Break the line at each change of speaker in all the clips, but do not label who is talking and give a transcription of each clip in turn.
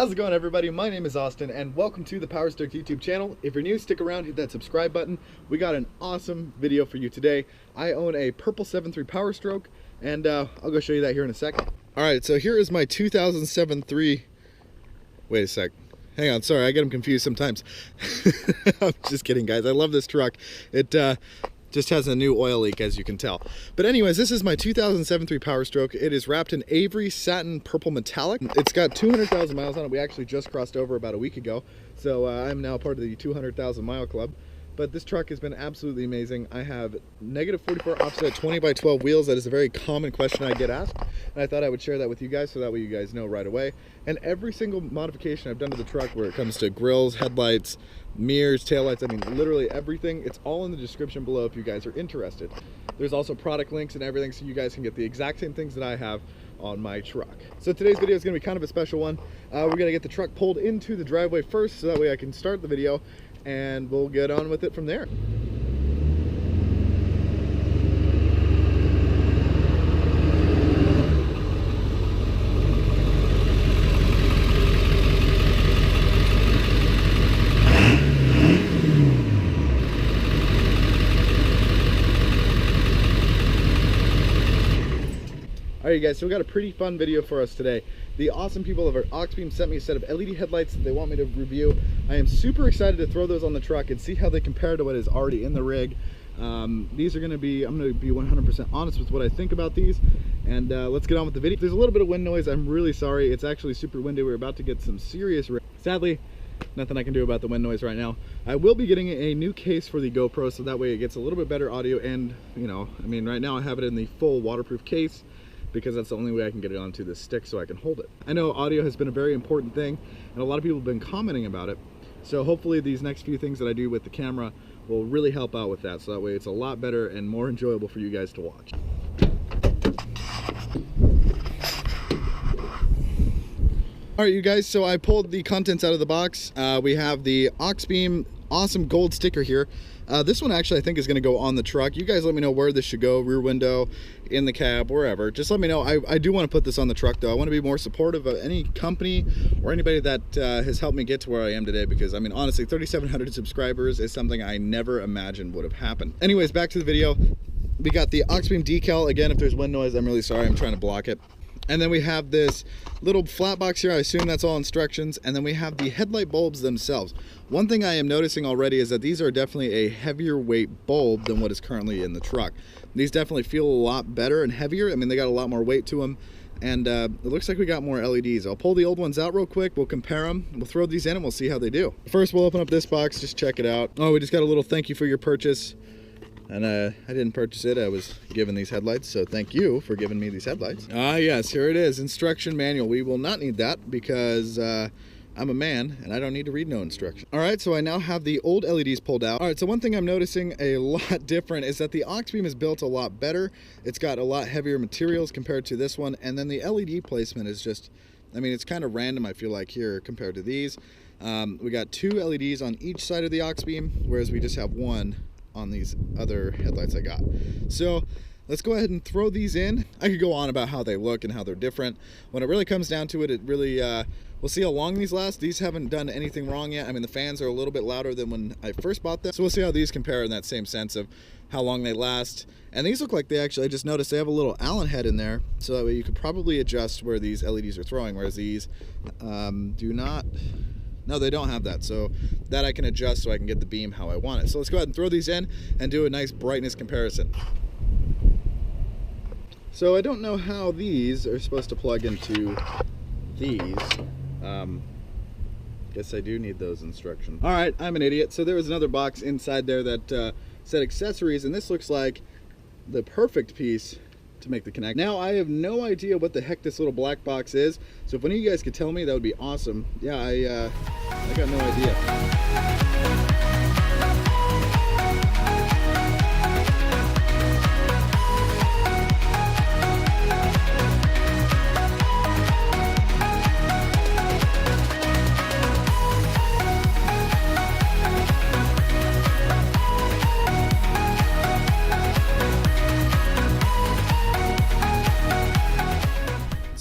How's it going, everybody? My name is Austin and welcome to the Power Stoked YouTube channel. If you're new, stick around, hit that subscribe button. We got an awesome video for you today. I own a purple 7.3 Power Stroke and I'll go show you that here in a second. All right, so here is my 2007 CREE. Wait a sec. Hang on, sorry, I get them confused sometimes. I'm just kidding, guys. I love this truck. It just has a new oil leak, as you can tell. But anyways, this is my 2007 CREE Power Stroke. It is wrapped in Avery satin purple metallic. It's got 200,000 miles on it. We actually just crossed over about a week ago. So I'm now part of the 200,000 mile club. But this truck has been absolutely amazing. I have negative 44 offset 20x12 wheels. That is a very common question I get asked. And I thought I would share that with you guys so that way you guys know right away. And every single modification I've done to the truck where it comes to grills, headlights, mirrors, taillights, I mean literally everything, it's all in the description below if you guys are interested. There's also product links and everything so you guys can get the exact same things that I have on my truck. So today's video is going to be kind of a special one. We're going to get the truck pulled into the driveway first so that way I can start the video and we'll get on with it from there. Alright guys, so we got a pretty fun video for us today. The awesome people over at AuxBeam sent me a set of LED headlights that they want me to review. I am super excited to throw those on the truck and see how they compare to what is already in the rig. These are going to be, I'm going to be 100% honest with what I think about these. And let's get on with the video. If there's a little bit of wind noise, I'm really sorry. It's actually super windy. We're about to get some serious rain. Sadly, nothing I can do about the wind noise right now. I will be getting a new case for the GoPro so that way it gets a little bit better audio. And, you know, I mean, right now I have it in the full waterproof case, because that's the only way I can get it onto this stick so I can hold it. I know audio has been a very important thing and a lot of people have been commenting about it. So hopefully these next few things that I do with the camera will really help out with that. So that way it's a lot better and more enjoyable for you guys to watch. All right, you guys, so I pulled the contents out of the box. We have the AuxBeam awesome gold sticker here. This one actually I think is going to go on the truck. You guys let me know where this should go, rear window, in the cab, wherever. Just let me know. I do want to put this on the truck though. I want to be more supportive of any company or anybody that has helped me get to where I am today, because I mean honestly 3,700 subscribers is something I never imagined would have happened. Anyways, back to the video. We got the AuxBeam decal. Again, if there's wind noise, I'm really sorry. I'm trying to block it. And then we have this little flat box here. I assume that's all instructions. And then we have the headlight bulbs themselves. One thing I am noticing already is that these are definitely a heavier weight bulb than what is currently in the truck. These definitely feel a lot better and heavier. I mean, they got a lot more weight to them. And it looks like we got more LEDs. I'll pull the old ones out real quick. We'll compare them. We'll throw these in and we'll see how they do. First, we'll open up this box. Just check it out. Oh, we just got a little thank you for your purchase. And I didn't purchase it, I was given these headlights, so thank you for giving me these headlights. Ah yes, here it is, instruction manual. We will not need that because I'm a man and I don't need to read no instruction. All right, so I now have the old LEDs pulled out. All right, so one thing I'm noticing a lot different is that the AuxBeam is built a lot better. It's got a lot heavier materials compared to this one, and then the LED placement is just, I mean, it's kind of random, I feel like, here compared to these. We got two LEDs on each side of the AuxBeam, whereas we just have one on these other headlights I got. So let's go ahead and throw these in. I could go on about how they look and how they're different. When it really comes down to it, it really, we'll see how long these last. These haven't done anything wrong yet. I mean, the fans are a little bit louder than when I first bought them. So we'll see how these compare in that same sense of how long they last. And these look like they actually, I just noticed they have a little Allen head in there. So that way you could probably adjust where these LEDs are throwing, whereas these do not. No, they don't have that, so that I can adjust so I can get the beam how I want it. So let's go ahead and throw these in and do a nice brightness comparison. So I don't know how these are supposed to plug into these. Guess I do need those instructions. All right, I'm an idiot. So there was another box inside there that said accessories, and this looks like the perfect piece to make the connect. Now I have no idea what the heck this little black box is, so if any of you guys could tell me, that would be awesome. Yeah, I got no idea.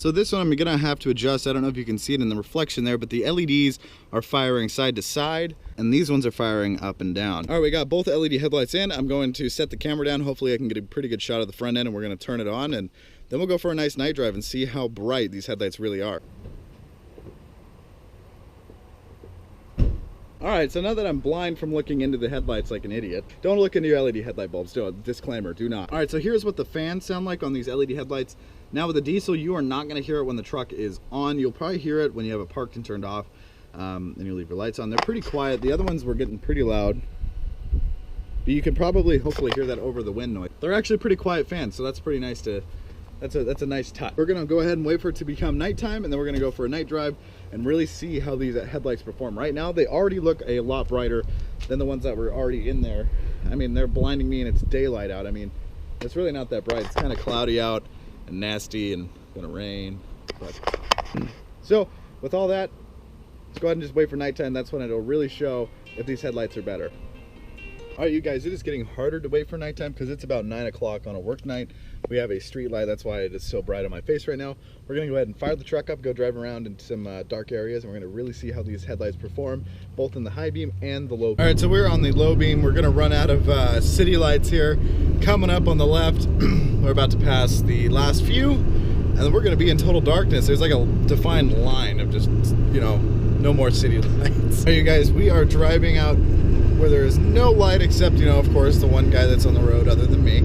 So this one I'm gonna have to adjust. I don't know if you can see it in the reflection there, but the LEDs are firing side to side and these ones are firing up and down. All right, we got both LED headlights in. I'm going to set the camera down. Hopefully I can get a pretty good shot of the front end, and we're gonna turn it on, and then we'll go for a nice night drive and see how bright these headlights really are. All right, so now that I'm blind from looking into the headlights like an idiot, don't look into your LED headlight bulbs. Do a disclaimer, do not. All right, so here's what the fans sound like on these LED headlights. Now with the diesel, you are not gonna hear it when the truck is on. You'll probably hear it when you have it parked and turned off, and you leave your lights on. They're pretty quiet. The other ones were getting pretty loud. But you can probably, hopefully, hear that over the wind noise. They're actually pretty quiet fans, so that's pretty nice to, that's a nice touch. We're gonna go ahead and wait for it to become nighttime, and then we're gonna go for a night drive and really see how these headlights perform. Right now, they already look a lot brighter than the ones that were already in there. I mean, they're blinding me and it's daylight out. I mean, it's really not that bright. It's kind of cloudy out and nasty and gonna rain. But so with all that, let's go ahead and just wait for nighttime. That's when it'll really show if these headlights are better. All right, you guys, it is getting harder to wait for nighttime because it's about 9 o'clock on a work night. We have a street light, that's why it is so bright on my face right now. We're gonna go ahead and fire the truck up, go drive around into some dark areas, and we're gonna really see how these headlights perform, both in the high beam and the low beam. All right, so we're on the low beam. We're gonna run out of city lights here. Coming up on the left, we're about to pass the last few, and then we're gonna be in total darkness. There's like a defined line of just, you know, no more city lights. So you guys, we are driving out where there is no light except, you know, of course, the one guy that's on the road other than me.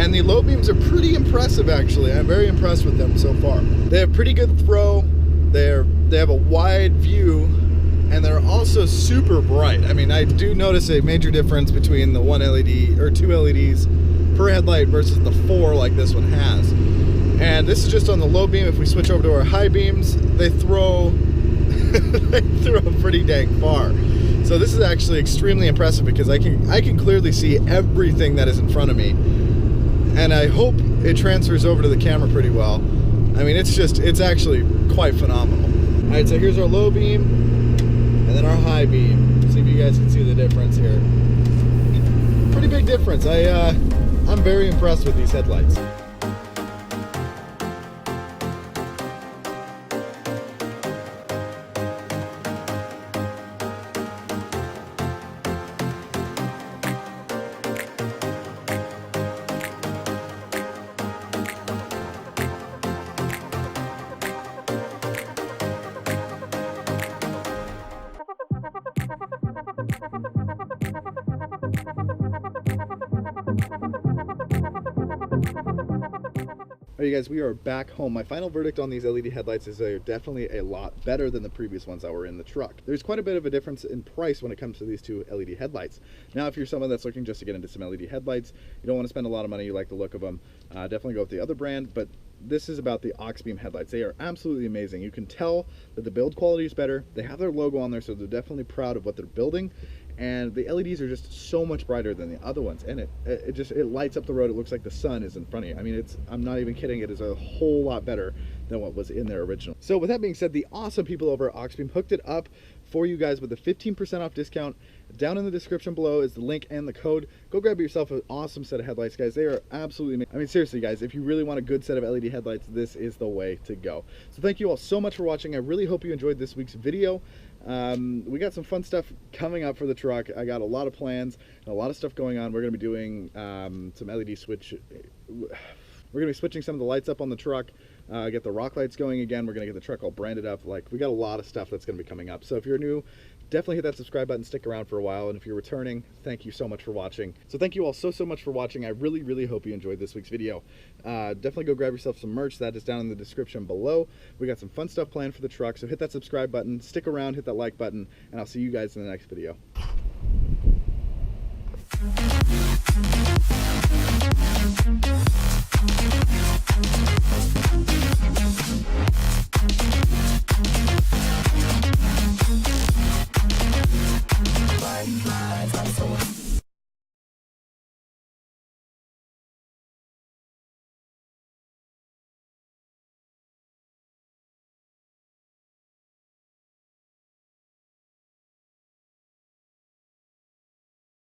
And the low beams are pretty impressive, actually. I'm very impressed with them so far. They have pretty good throw. They have a wide view, and they're also super bright. I mean, I do notice a major difference between the one LED or 2 LEDs per headlight versus the 4 like this one has. And this is just on the low beam. If we switch over to our high beams, they throw they throw pretty dang far. So this is actually extremely impressive because I can clearly see everything that is in front of me, and I hope it transfers over to the camera pretty well. I mean, it's actually quite phenomenal. All right, so here's our low beam and then our high beam. See if you guys can see the difference here. Pretty big difference. I'm very impressed with these headlights. All right, you guys, we are back home. My final verdict on these LED headlights is they're definitely a lot better than the previous ones that were in the truck. There's quite a bit of a difference in price when it comes to these 2 LED headlights. Now, if you're someone that's looking just to get into some LED headlights, you don't want to spend a lot of money, you like the look of them, definitely go with the other brand. But this is about the AuxBeam headlights. They are absolutely amazing. You can tell that the build quality is better. They have their logo on there, so they're definitely proud of what they're building. And the LEDs are just so much brighter than the other ones, and it lights up the road. It looks like the sun is in front of you. I mean, I'm not even kidding. It is a whole lot better than what was in their original. So with that being said, the awesome people over at AuxBeam hooked it up for you guys with a 15% off discount. Down in the description below is the link and the code. Go grab yourself an awesome set of headlights, guys. They are absolutely amazing. I mean, seriously, guys, if you really want a good set of LED headlights, this is the way to go. So thank you all so much for watching. I really hope you enjoyed this week's video. We got some fun stuff coming up for the truck. I got a lot of plans and a lot of stuff going on. We're going to be doing some LED switch. We're going to be switching some of the lights up on the truck, get the rock lights going again. We're going to get the truck all branded up. Like, we got a lot of stuff that's going to be coming up. So if you're new, definitely hit that subscribe button, stick around for a while. And if you're returning, thank you so much for watching. So thank you all so much for watching. I really, really hope you enjoyed this week's video. Definitely go grab yourself some merch. That is down in the description below. We got some fun stuff planned for the truck. So hit that subscribe button, stick around, hit that like button, and I'll see you guys in the next video. Live,